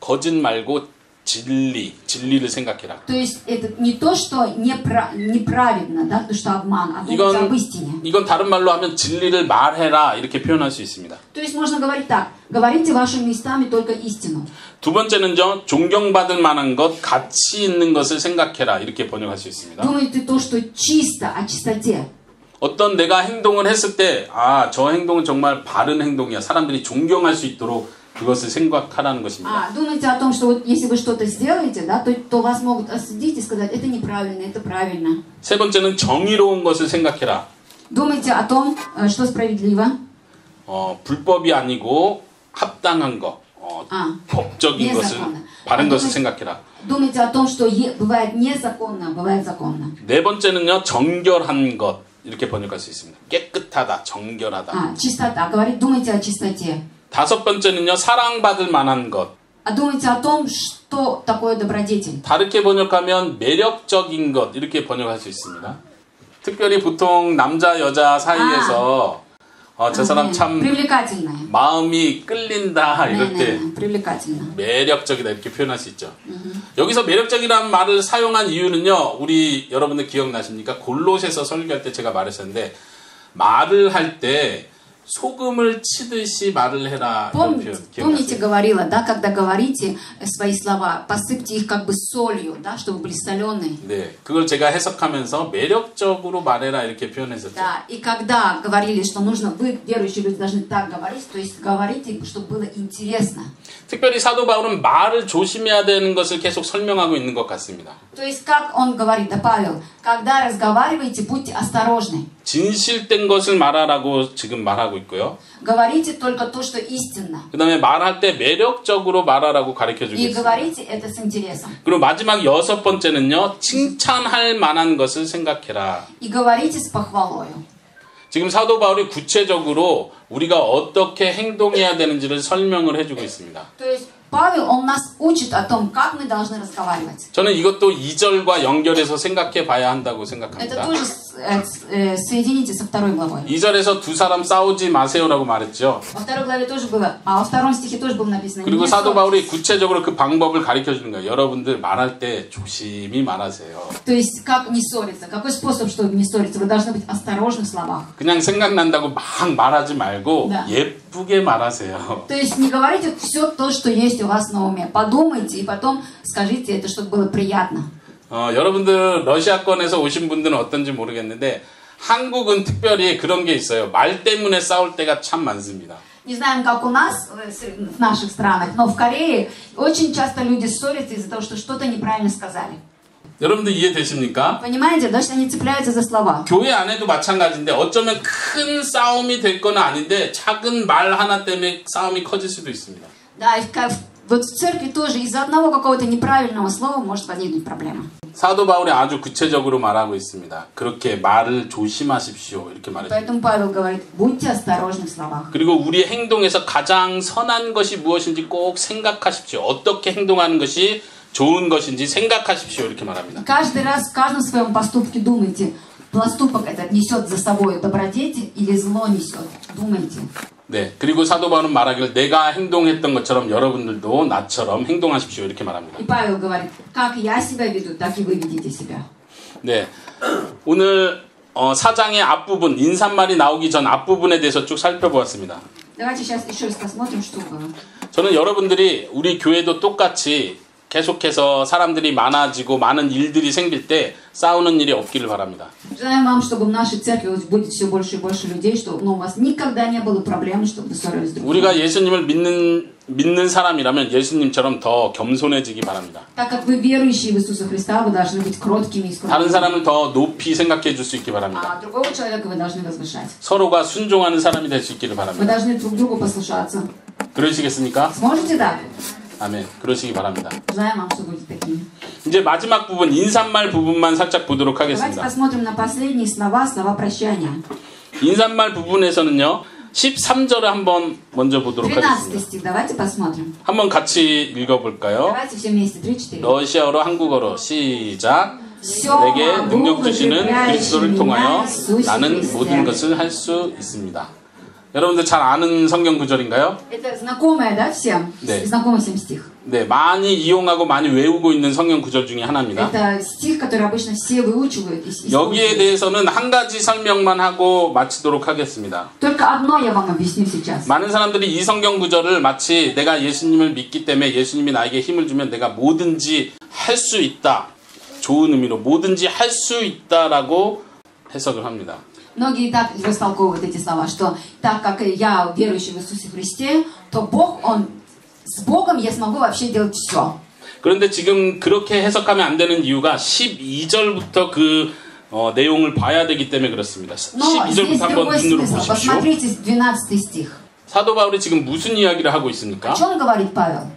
거짓 말고 진리를 생각해라. То есть это не то, что неправедно, да, то, что обман, а думать об истине. 이건 다른 말로 하면 진리를 말해라 이렇게 표현할 수 있습니다. То есть можно говорить так: говорите вашими устами только истину. 두 번째는요, 존경받을 만한 것, 가치 있는 것을 생각해라 이렇게 번역할 수 있습니다. Думайте то, что чисто, о чистоте. 어떤 내가 행동을 했을 때, 저 행동은 정말 바른 행동이야. 사람들이 존경할 수 있도록 그것을 생각하라는 것입니다. Думайте о том, что вот если вы что-то сделаете, да, то вас могут осудить и сказать: это неправильно, это правильно. 세 번째는 정의로운 것을 생각해라. Думайте о том, что справедливо. 불법이 아니고 합당한 것, 법적인 것을, 바른 것을 생각해라. Думайте о том, что бывает незаконно, бывает законно. 네 번째는요, 정결한 것 이렇게 번역할 수 있습니다. 깨끗하다, 정결하다. Чистота. Думайте о чистоте. 다섯 번째는요, 사랑받을 만한 것. Думайте о том, что такое добродетель. 다르게 번역하면 매력적인 것 이렇게 번역할 수 있습니다. 특별히 보통 남자 여자 사이에서 저 사람 참 마음이 끌린다 이럴 때 매력적이다 이렇게 표현할 수 있죠. 여기서 매력적이라는 말을 사용한 이유는요, 우리 여러분들 기억나십니까? 골로새서 설교할 때 제가 말했었는데, 말을 할 때 소금을 치듯이 말을 해라. Помните, говорила, да, когда говорите свои слова, посыпьте их как бы солью, да, чтобы были соленые. 네, 그걸 제가 해석하면서 매력적으로 말해라 이렇게 표현했었죠. Да, и когда говорили, что нужно, вы, верующие люди, должны так говорить, то есть говорите, чтобы было интересно. 특별히 사도 바울은 말을 조심해야 되는 것을 계속 설명하고 있는 것 같습니다. То есть как он говорит, да, Павел, когда разговариваете, будьте осторожны. 진실된 것을 말하라고 지금 말하고 있고요. Говорите только то, что истинно. 그다음에 말할 때 매력적으로 말하라고 가르쳐주고 И 있습니다. говорите это с интересом. 그리고 마지막 여섯 번째는요, 칭찬할 만한 것을 생각해라. И говорите с похвалою. 지금 사도 바울이 구체적으로 우리가 어떻게 행동해야 되는지를 설명을 해주고 있습니다. То есть Павел, он нас учит о том, как мы должны разговаривать. 저는 이것도 2절과 연결해서 생각해 봐야 한다고 생각합니다. Это тоже соедините со второй главой. 2절에서 두 사람 싸우지 마세요라고 말했죠. Во второй главе тоже было, во втором стихе тоже было написано. 그리고 사도 바울이 구체적으로 그 방법을 가르쳐 주는 거예요. 여러분들 말할 때 조심히 말하세요. То есть как не ссориться? Какой способ, чтобы не ссориться? Вы должны быть осторожны в словах. 그냥 생각난다고 막 말하지 말고 예쁘게 말하세요. То есть не говорите все то, что есть у вас на уме. Подумайте и потом скажите это, чтобы было приятно. 여러분들 러시아권에서 오신 분들은 어떤지 모르겠는데 한국은 특별히 그런 게 있어요. 말 때문에 싸울 때가 참 많습니다. Не знаем, как у нас, в наших странах, но в Корее очень часто люди ссорятся из-за того, что что-то неправильно сказали. 여러분들 이해되십니까? Понимаете, да, что они цепляются за слова. 교회 안에도 마찬가지인데 어쩌면 큰 싸움이 될 건 아닌데 작은 말 하나 때문에 싸움이 커질 수도 있습니다. Да, вот в церкви тоже из-за одного какого-то неправильного слова может возникнуть проблема. 사도 바울이 아주 구체적으로 말하고 있습니다. 그렇게 말을 조심하십시오. 이렇게 말했습니다. Поэтому Павел говорит, будьте осторожны в словах. 그리고 우리 행동에서 가장 선한 것이 무엇인지 꼭 생각하십시오. 어떻게 행동하는 것이 좋은 것인지 생각하십시오. 이렇게 말합니다. Каждый раз в каждом своем поступке думайте, поступок этот несет за собой добродетель или зло несет. Думайте. 네, 그리고 사도 바울은 말하기를 내가 행동했던 것처럼 여러분들도 나처럼 행동하십시오. 이렇게 말합니다. И Павел говорит, как я себя веду, так и вы ведите себя. 네, 오늘 4장의 앞부분, 인사말이 나오기 전 앞부분에 대해서 쭉 살펴보았습니다. Давайте сейчас еще раз посмотрим, что было. 저는 여러분들이 우리 교회도 똑같이 계속해서 사람들이 많아지고 많은 일들이 생길 때 싸우는 일이 없기를 바랍니다. Желаем вам, чтобы в нашей церкви будет все больше и больше людей, чтобы у вас никогда не было проблем, чтобы вы ссорились друг с другом. 우리가 예수님을 믿는 사람이라면 예수님처럼 더 겸손해지기 바랍니다. Так как вы верующие в Иисуса Христа, вы должны быть кроткими и скромными. 다른 사람을 더 높이 생각해 줄 수 있기 바랍니다. А другого человека вы должны возвышать. 서로가 순종하는 사람이 될 수 있기를 Вы 바랍니다. должны друг другу послушаться. 그러시겠습니까? Сможете так? 아멘. 그러시기 바랍니다. Желаем вам, что будете такими. 이제 마지막 부분, 인사말 부분만 살짝 보도록 Давайте 하겠습니다. посмотрим на последние слова прощания. 인사말 부분에서는요, 13절을 한번 먼저 보도록 13 하겠습니다. стих, давайте посмотрим. 한번 같이 읽어볼까요? Давайте все вместе, 3-4. 러시아어로 한국어로 시작. Все 내게 능력 могу 주시는 укрепляющий 그리스도를 меня 통하여 в Иисусе 나는 Христе. 모든 것을 할 수 있습니다. 여러분들 잘 아는 성경 구절인가요? Это знакомое, да, всем? Да. Знакомый всем стих. 네, 많이 이용하고 많이 외우고 있는 성경 구절 중에 하나입니다. Это стих, который обычно все выучивают. 여기에 대해서는 한 가지 설명만 하고 마치도록 하겠습니다. Только одно я вам объясню сейчас. 많은 사람들이 이 성경 구절을 마치 내가 예수님을 믿기 때문에 예수님이 나에게 힘을 주면 내가 뭐든지 할 수 있다. 좋은 의미로 뭐든지 할 수 있다라고 해석을 합니다. Многие так растолковывают эти слова, что так как я верующий в Иисусе Христе, то Бог, с Богом я смогу вообще делать все. 그런데 지금 그렇게 해석하면 안 되는 이유가 12절부터 그 내용을 봐야 되기 때문에 그렇습니다. Но здесь 12절부터 한번 другой 눈으로 смысл. 보십시오. Посмотрите 12 стих. 사도 바울이 지금 무슨 이야기를 하고 О 있습니까? чем говорит Павел?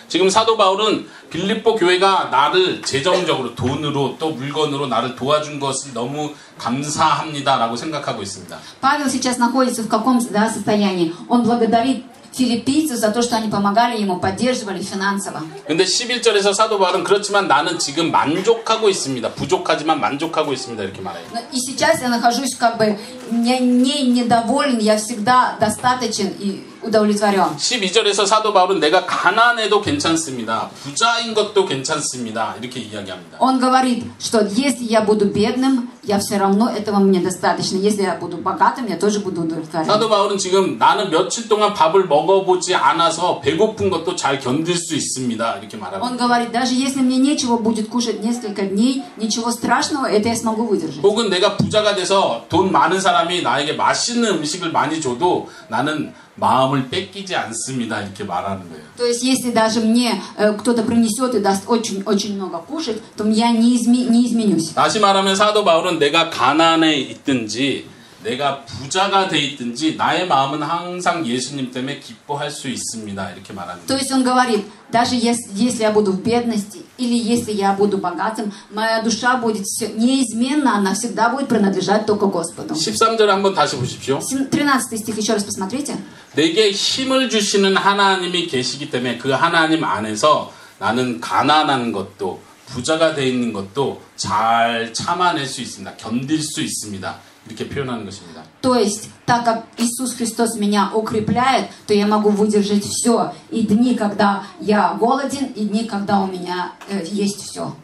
지금 사도 바울은 빌립보 교회가 나를 재정적으로 돈으로 또 물건으로 나를 도와준 것을 너무 감사합니다라고 생각하고 있습니다. Павел сейчас находится в каком состоянии? Он благодарит филиппийцев за то, что они помогали ему, поддерживали финансово. 근데 11절에서 사도 바울은 그렇지만 나는 지금 만족하고 있습니다. 부족하지만 만족하고 있습니다. 이렇게 말해요. И сейчас я нахожусь как бы недоволен, я всегда достаточен и удовлетворен. 12절에서 사도 바울은 내가 가난해도 괜찮습니다. 부자인 것도 괜찮습니다. 이렇게 이야기합니다. Он говорит, что если я буду бедным, я все равно этого мне достаточно. Если я буду богатым, я тоже буду удовлетворен. 사도 바울은 지금 나는 며칠 동안 밥을 먹어보지 않아서 배고픈 것도 잘 견딜 수 있습니다. 이렇게 말합니다. Он говорит, даже если мне нечего будет кушать несколько дней, ничего страшного, это я смогу выдержать. 혹은 내가 부자가 돼서 돈 많은 사람이 나에게 맛있는 음식을 많이 줘도 나는 마음을 뺏기지 않습니다. 이렇게 말하는 거예요. То есть, если даже мне кто-то принесет и даст очень много кушать, то я не изменюсь. 다시 말하면 사도 바울은 내가 가난해 있든지 내가 부자가 돼 있든지 나의 마음은 항상 예수님 때문에 기뻐할 수 있습니다. 이렇게 말합니다. То есть он говорит, даже если я буду в бедности или если я буду богатым, моя душа будет все неизменно, она всегда будет принадлежать только Господу. 13절에 한번 다시 보십시오. 13 стих еще раз посмотрите. 내게 힘을 주시는 하나님이 계시기 때문에 그 하나님 안에서 나는 가난한 것도 부자가 돼 있는 것도 잘 참아낼 수 있습니다. 견딜 수 있습니다. 이렇게 표현하는 것입니다. То есть, так как Иисус Христос меня укрепляет, то я могу выдержать все. И дни, когда я голоден, и дни, когда у меня есть все.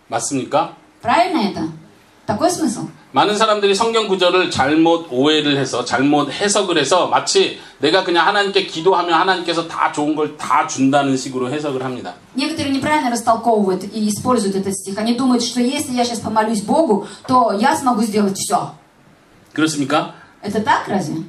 맞습니까? Правильно это? Такой смысл? 많은 사람들이 성경 구절을 잘못 오해를 해서 잘못 해석을 해서 마치 내가 그냥 하나님께 기도하면 하나님께서 다 좋은 걸 다 준다는 식으로 해석을 합니다. Некоторые неправильно растолковывают и используют этот стих. Они думают, что если я сейчас помолюсь Богу, то я смогу сделать все. 그렇습니까? Это так разве?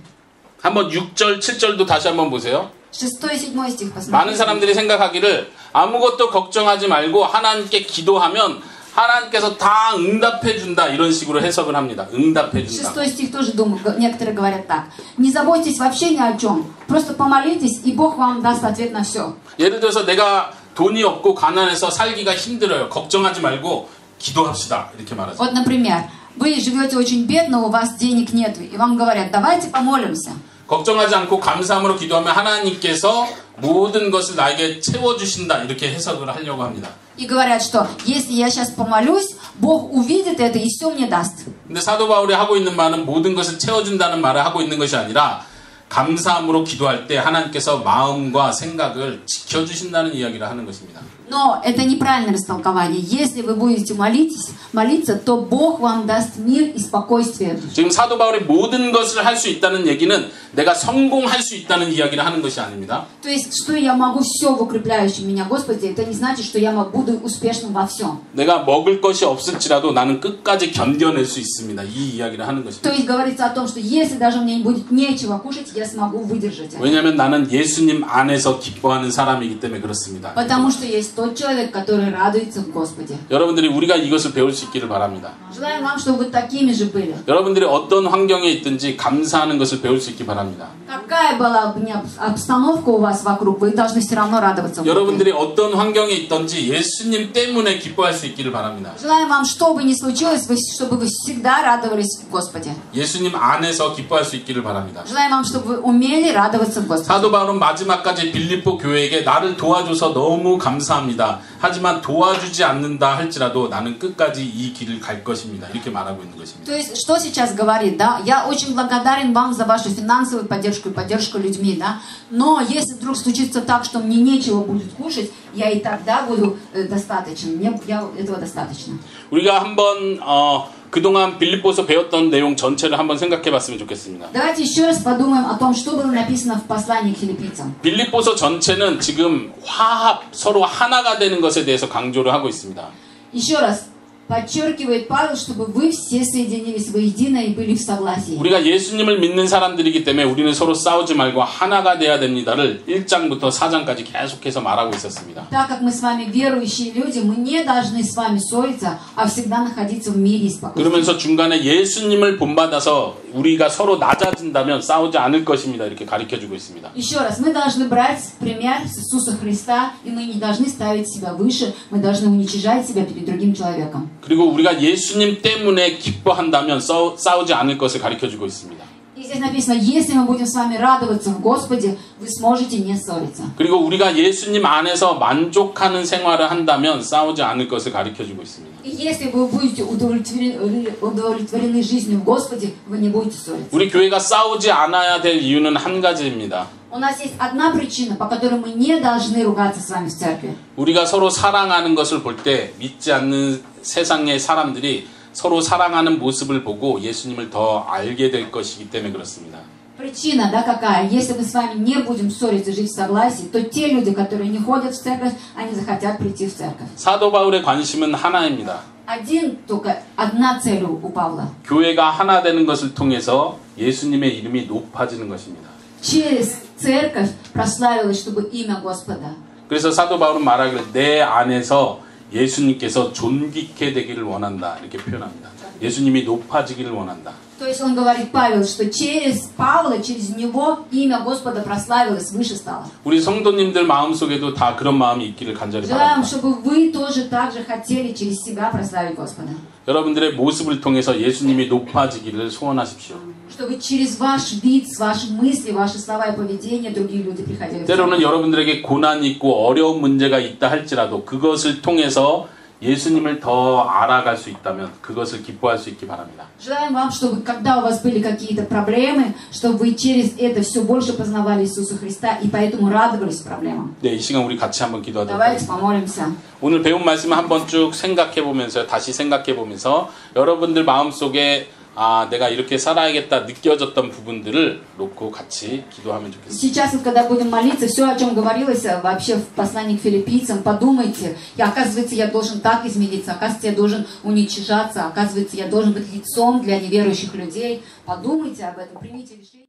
한번 6절, 7절도 다시 한번 보세요. 6 и 7 стих посмотрите. 많은 사람들이 생각하기를 아무것도 걱정하지 말고 하나님께 기도하면 하나님께서 다 응답해 준다 이런 식으로 해석을 합니다. 응답해 준다. 6 стих тоже думаю, некоторые говорят так. Не заботьтесь вообще ни о чем. Просто помолитесь, и Бог вам даст ответ на все. 예를 들어서 내가 돈이 없고 가난해서 살기가 힘들어요. 걱정하지 말고 기도합시다. 이렇게 말하죠. Вот, например, вы живете очень бедно, у вас денег нет, и вам говорят, давайте помолимся. 걱정하지 않고 감사함으로 기도하면 하나님께서 모든 것을 나에게 채워주신다. 이렇게 해석을 하려고 합니다. И говорят, что если я сейчас помолюсь, Бог увидит это и все мне даст. 근데 사도 바울이 하고 있는 말은 모든 것을 채워준다는 말을 하고 있는 것이 아니라 감사함으로 기도할 때 하나님께서 마음과 생각을 지켜주신다는 이야기를 하는 것입니다. Но это неправильное растолкование. Если вы будете молиться, то Бог вам даст мир и спокойствие. 지금 사도 바울이 모든 것을 할 수 있다는 얘기는 내가 성공할 수 있다는 이야기를 하는 것이 아닙니다. То есть, что я могу все в укрепляющем меня Господи, это не значит, что я буду успешным во всем. 내가 먹을 것이 없을지라도 나는 끝까지 견뎌낼 수 있습니다. 이 이야기를 하는 것입니다. То есть, говорится о том, что если даже мне будет нечего кушать, я смогу выдержать это. 왜냐하면 나는 예수님 안에서 기뻐하는 사람이기 때문에 그렇습니다. Потому что есть тот человек, который радуется в Господе. 여러분들이 우리가 이것을 배울 수 있기를 바랍니다. Желаем вам, чтобы вы такими же были. 여러분들이 어떤 환경에 있든지 감사하는 것을 배울 수 있기 바랍니다. Какая была бы ни обстановка у вас вокруг, вы должны все равно радоваться в Боге. 여러분들이 어떤 환경에 있든지 예수님 때문에 기뻐할 수 있기를 바랍니다. Желаем вам, что бы ни случилось, чтобы вы всегда радовались в Господе. 예수님 안에서 기뻐할 수 있기를 바랍니다. Желаем вам, чтобы вы умели радоваться в Господе. 사도 바울은 마지막까지 빌립보 교회에게 나를 도와줘서 너무 감사합니다. 하지만 도와주지 않는다 할지라도 나는 끝까지 이 길을 갈 것입니다. 것입니다. 이렇게 말하고 있는 것입니다. То есть, что сейчас говорит, да? Я очень благодарен вам за вашу финансовую поддержку и поддержку людьми, да? Но если вдруг случится так, что мне нечего будет кушать, я и тогда буду достаточен. Я этого достаточно. 우리가 한번 그동안 빌립보서 배웠던 내용 전체를 한번 생각해 봤으면 좋겠습니다. Давайте еще раз подумаем о том, что было написано в послании к филиппийцам. 빌립보서 전체는 지금 화합, 서로 하나가 되는 것에 대해서 강조를 하고 있습니다. Еще раз. Подчеркивает Павел, чтобы вы все соединились воедино и были в согласии. 우리가 예수님을 믿는 사람들이기 때문에 우리는 서로 싸우지 말고 하나가 돼야 됩니다를 1장부터 4장까지 계속해서 말하고 있었습니다. Так как мы с вами верующие люди, мы не должны с вами ссориться, а всегда находиться в мире и спокойствии. 그러면서 중간에 예수님을 본받아서 우리가 서로 낮아진다면 싸우지 않을 것입니다. 이렇게 가르쳐주고 있습니다. Еще раз, мы должны брать пример с Иисуса Христа, и мы не должны ставить себя выше, мы должны уничижать себя перед другим человеком. 그리고 우리가 예수님 때문에 기뻐한다면 싸우지 않을 것을 가르쳐주고 있습니다. И здесь написано, если мы будем с вами радоваться в Господе, вы сможете не ссориться. 그리고 우리가 예수님 안에서 만족하는 생활을 한다면 싸우지 않을 것을 가르쳐주고 있습니다. И если вы будете удовлетворены жизнью в Господе, вы не будете ссориться. 우리 교회가 싸우지 않아야 될 이유는 한 가지입니다. У нас есть одна причина, по которой мы не должны ругаться с вами в церкви. 우리가 서로 사랑하는 것을 볼 때 믿지 않는 세상의 사람들이 서로 사랑하는 모습을 보고 예수님을 더 알게 될 것이기 때문에 그렇습니다. Причина, да, какая? Если мы с вами не будем ссориться и жить в согласии, то те люди, которые не ходят в церковь, они захотят прийти в церковь. 사도 바울의 관심은 하나입니다. Одна цель у Павла. 교회가 하나 되는 것을 통해서 예수님의 이름이 높아지는 것입니다. Через церковь прославилось, чтобы имя Господа. 그래서 사도 바울은 말하기를 내 안에서 예수님께서 존귀케 되기를 원한다 이렇게 표현합니다. 예수님이 높아지기를 원한다. То есть он говорит, Павел, что через Павла, через него имя Господа прославилось, выше стало. 우리 성도님들 마음속에도 다 그런 마음이 있기를 간절히 Желаем, 바랍니다. чтобы вы тоже так же хотели через себя прославить Господа. 여러분들의 모습을 통해서 예수님이 높아지기를 소원하십시오. Чтобы через ваш вид, ваши мысли, ваши слова и поведение другие люди приходили. 때로는 여러분들에게 고난이 있고 어려운 문제가 있다 할지라도 그것을 통해서 예수님을 더 알아갈 수 있다면 그것을 기뻐할 수 있기 바랍니다. Желаем вам, чтобы когда у вас были какие-то проблемы, чтобы вы через это все больше познавали Иисуса Христа и поэтому радовались проблемам. 네, 이 시간 우리 같이 한번 기도하도록 Давайте 하겠습니다. помолимся. 오늘 배운 말씀 한번 쭉 생각해 보면서 다시 생각해 보면서 여러분들 마음속에 내가 이렇게 살아야겠다 느껴졌던 부분들을 놓고 같이 기도하면 좋겠습니다. Сейчас, когда будем молиться, все, о чем говорилось вообще в послании к филиппийцам, подумайте, и оказывается, я должен так измениться, оказывается, я должен уничижаться, оказывается, я должен быть лицом для неверующих людей. Подумайте об этом, примите решение.